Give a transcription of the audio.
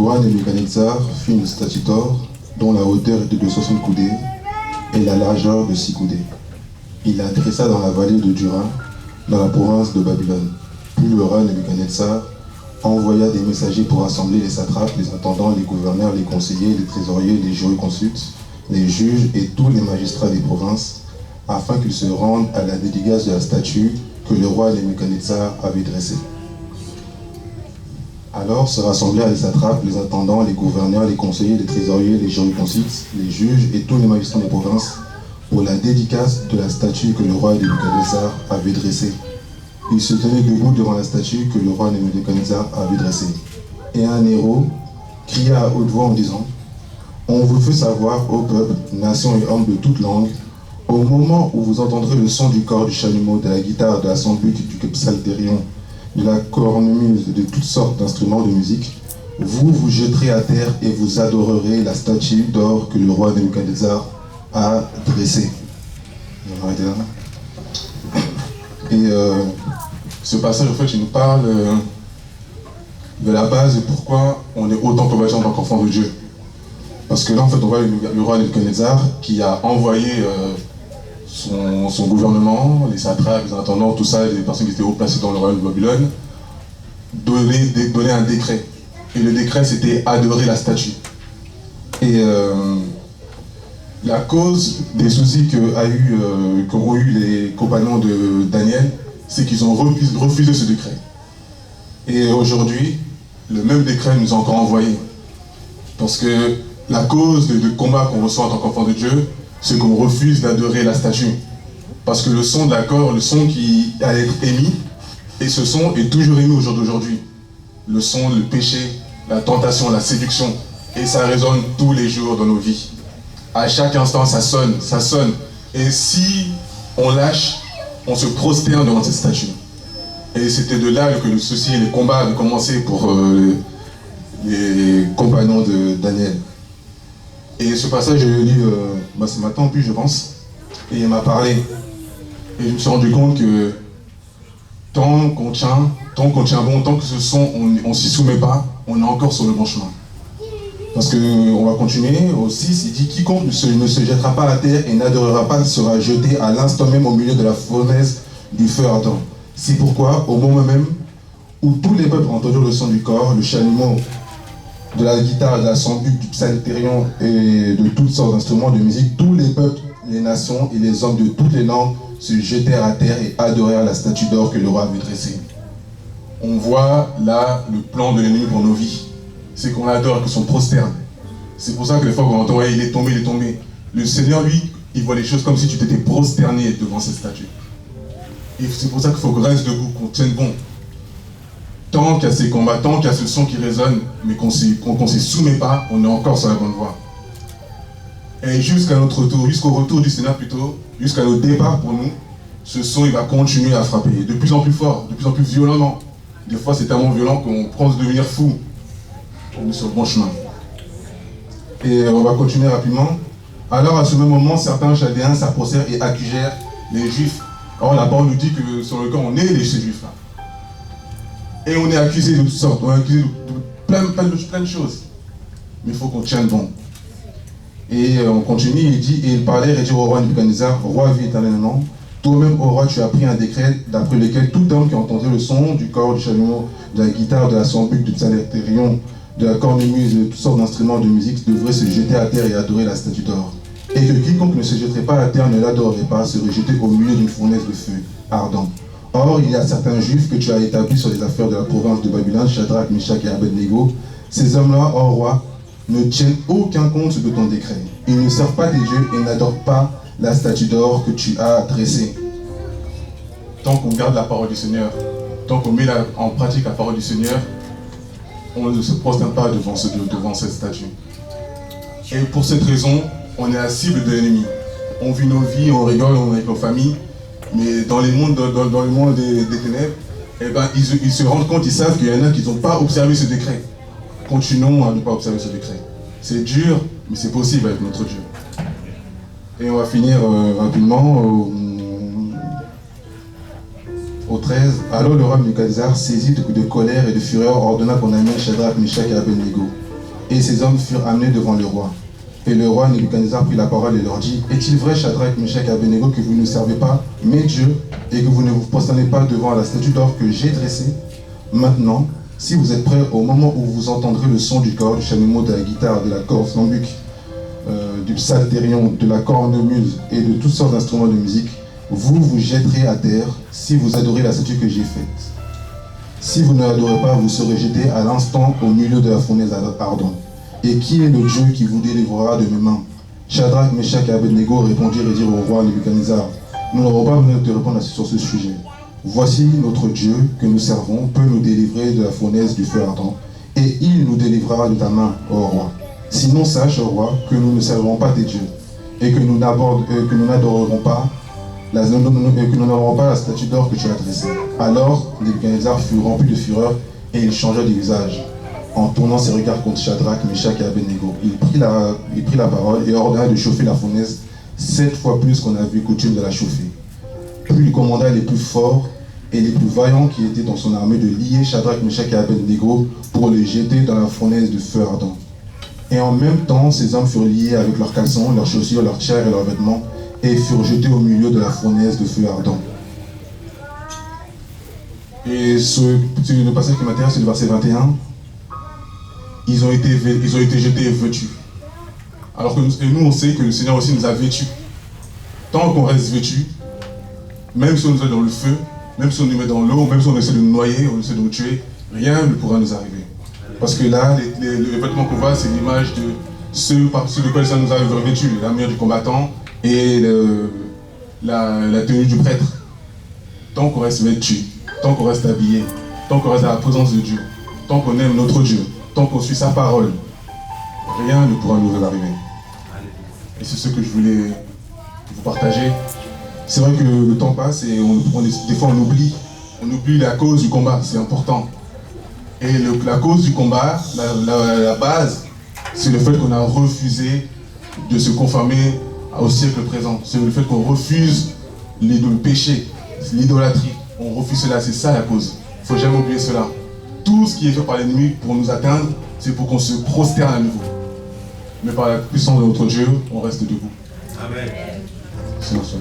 roi Nebuchadnezzar fit une statue d'or dont la hauteur était de 60 coudées et la largeur de 6 coudées. Il la dressa dans la vallée de Dura, dans la province de Babylone. Puis le roi Nebuchadnezzar envoya des messagers pour rassembler les satrapes, les intendants, les gouverneurs, les conseillers, les trésoriers, les jurisconsultes, les juges et tous les magistrats des provinces, afin qu'ils se rendent à la dédicace de la statue que le roi Nebuchadnezzar avait dressée. Alors se rassemblèrent les satrapes, les intendants, les gouverneurs, les conseillers, les trésoriers, les jurisconsultes, les juges et tous les magistrats des provinces pour la dédicace de la statue que le roi Nebuchadnezzar avait dressée. Ils se tenaient debout devant la statue que le roi Nebuchadnezzar avait dressée. Et un héros cria à haute voix en disant: « On vous fait savoir, ô peuple, nations et hommes de toutes langues, au moment où vous entendrez le son du corps du chalumeau, de la guitare, de la sambuc, du psalterion, de la cornemuse, de toutes sortes d'instruments de musique, vous vous jeterez à terre et vous adorerez la statue d'or que le roi Nebuchadnezzar a dressée. » On va arrêter là. Et ce passage, en fait, il nous parle de la base de pourquoi on est autant combattu en tant qu'enfant de Dieu. Parce que là, en fait, on voit le roi Nebuchadnezzar qui a envoyé son gouvernement, les satrapes, les intendants, tout ça, les personnes qui étaient haut placées dans le royaume de Babylone, donner un décret. Et le décret, c'était adorer la statue. Et la cause des soucis qu'auront eu les compagnons de Daniel, c'est qu'ils ont refusé ce décret. Et aujourd'hui, le même décret nous est encore envoyé. Parce que la cause de combat qu'on reçoit en tant qu'enfant de Dieu, c'est qu'on refuse d'adorer la statue. Parce que le son de l'accord, le son qui allait être émis, et ce son est toujours émis au jour d'aujourd'hui. Le son, le péché, la tentation, la séduction. Et ça résonne tous les jours dans nos vies. À chaque instant, ça sonne, ça sonne. Et si on lâche, on se prosterne devant cette statue. Et c'était de là que le souci et les combats avaient commencé pour les compagnons de Daniel. Et ce passage, je l'ai lu ce matin en plus, je pense. Et il m'a parlé. Et je me suis rendu compte que tant qu'on tient bon, tant que ce son, on ne s'y soumet pas, on est encore sur le bon chemin. Parce qu'on va continuer au 6, il dit: quiconque ne se jettera pas à terre et n'adorera pas sera jeté à l'instant même au milieu de la fournaise du feu ardent. C'est pourquoi, au moment même où tous les peuples ont entendu le son du corps, le chalumeau, de la guitare, de la sambuc, du psalterion et de toutes sortes d'instruments de musique, tous les peuples, les nations et les hommes de toutes les langues se jetèrent à terre et adorèrent la statue d'or que le roi avait dressée. On voit là le plan de l'ennemi pour nos vies. C'est qu'on adore, qu'on se prosterne. C'est pour ça que les fois qu'on entend, ouais, il est tombé, il est tombé. Le Seigneur, lui, il voit les choses comme si tu t'étais prosterné devant cette statue. Et c'est pour ça qu'il faut qu'on reste debout, qu'on tienne bon. Tant qu'il y a ces combats, tant qu'il y a ce son qui résonne, mais qu'on ne s'y soumet pas, on est encore sur la bonne voie. Et jusqu'à notre retour, jusqu'au retour du Seigneur plutôt, jusqu'à notre départ pour nous, ce son il va continuer à frapper, de plus en plus fort, de plus en plus violemment. Des fois c'est tellement violent qu'on pense devenir fou. On est sur le bon chemin. Et on va continuer rapidement. Alors à ce même moment, certains Chaldéens s'approchèrent et accusèrent les Juifs. Alors la parole nous dit que sur le camp, on est ces Juifs-là. Et on est accusé de toutes sortes, on est accusé de plein de choses. Mais il faut qu'on tienne bon. Et on continue, il dit, et il parlait et dit au roi Nebuchadnezzar: roi, vis éternellement. Toi-même, ô roi, tu as pris un décret d'après lequel tout homme qui entendrait le son du corps, du chalumeau, de la guitare, de la sambuc, du psalterion, de la cornemuse, de toutes sortes d'instruments de musique devrait se jeter à terre et adorer la statue d'or. Et que quiconque ne se jetterait pas à terre ne l'adorerait pas, serait jeté au milieu d'une fournaise de feu ardent. Or, il y a certains juifs que tu as établis sur les affaires de la province de Babylone, Shadrach, Meshach et Abednego. Ces hommes-là, ô roi, ne tiennent aucun compte de ton décret. Ils ne servent pas tes dieux et n'adorent pas la statue d'or que tu as dressée. Tant qu'on garde la parole du Seigneur, tant qu'on met en pratique la parole du Seigneur, on ne se prosterne pas devant cette statue. Et pour cette raison, on est la cible de l'ennemi. On vit nos vies, on rigole, on est avec nos familles, mais dans le monde des ténèbres, eh ben, ils se rendent compte, ils savent qu'il y en a qui n'ont pas observé ce décret. Continuons à ne pas observer ce décret. C'est dur, mais c'est possible avec notre Dieu. Et on va finir rapidement au 13. Alors le roi Nebuchadnezzar, saisi de colère et de fureur, ordonna qu'on amène Shadrach, Meshach et Abednego. Et ces hommes furent amenés devant le roi. Et le roi Nebuchadnezzar prit la parole et leur dit, « Est-il vrai, Shadrach, Meshach et Abednego, que vous ne servez pas mes dieux et que vous ne vous prosternez pas devant la statue d'or que j'ai dressée? Maintenant, si vous êtes prêts, au moment où vous entendrez le son du corps, du chalumeau, de la guitare, de la corde sambuc, du psalterion, de la cornemuse et de toutes sortes d'instruments de musique, vous vous jetterez à terre si vous adorez la statue que j'ai faite. Si vous ne l'adorez pas, vous serez jetés à l'instant au milieu de la fournaise ardente. Et qui est le Dieu qui vous délivrera de mes mains? » Shadrach, Meshach et Abednego répondirent et dirent au roi Nebuchadnezzar, « Nous n'aurons pas besoin de te répondre sur ce sujet. Voici notre Dieu que nous servons peut nous délivrer de la fournaise du feu ardent, et il nous délivrera de ta main, ô roi. Sinon sache, ô roi, que nous ne servirons pas tes dieux, et que nous n'adorerons pas que nous n'aurons pas la statue d'or que tu as dressée. » Alors Nebuchadnezzar fut rempli de fureur, et il changea de visage. En tournant ses regards contre Shadrach, Meshach et Abednego, il prit la parole et ordonna de chauffer la fournaise 7 fois plus qu'on avait coutume de la chauffer. Puis il commanda les plus forts et les plus vaillants qui étaient dans son armée de lier Shadrach, Meshach et Abednego pour les jeter dans la fournaise de feu ardent. Et en même temps, ces hommes furent liés avec leurs caleçons, leurs chaussures, leurs chairs et leurs vêtements, et furent jetés au milieu de la fournaise de feu ardent. Et le passage qui m'intéresse, c'est le verset 21. Ils ont été jetés vêtus. Alors que nous, on sait que le Seigneur aussi nous a vêtus. Tant qu'on reste vêtus, même si on nous met dans le feu, même si on nous met dans l'eau, même si on essaie de nous noyer, on essaie de nous tuer, rien ne pourra nous arriver. Parce que là, les vêtements qu'on voit, c'est l'image de ceux par lesquels ça nous a revêtus, l'armure du combattant et la tenue du prêtre. Tant qu'on reste vêtu, tant qu'on reste habillé, tant qu'on reste à la présence de Dieu, tant qu'on aime notre Dieu, tant qu'on suit sa parole, rien ne pourra nous arriver. Et c'est ce que je voulais vous partager. C'est vrai que le temps passe et des fois on oublie la cause du combat, c'est important. Et la cause du combat, la base, c'est le fait qu'on a refusé de se conformer au siècle présent. C'est le fait qu'on refuse le péché, l'idolâtrie. On refuse cela, c'est ça la cause. Il ne faut jamais oublier cela. Tout ce qui est fait par l'ennemi pour nous atteindre, c'est pour qu'on se prosterne à nouveau. Mais par la puissance de notre Dieu, on reste debout. Amen. Silence,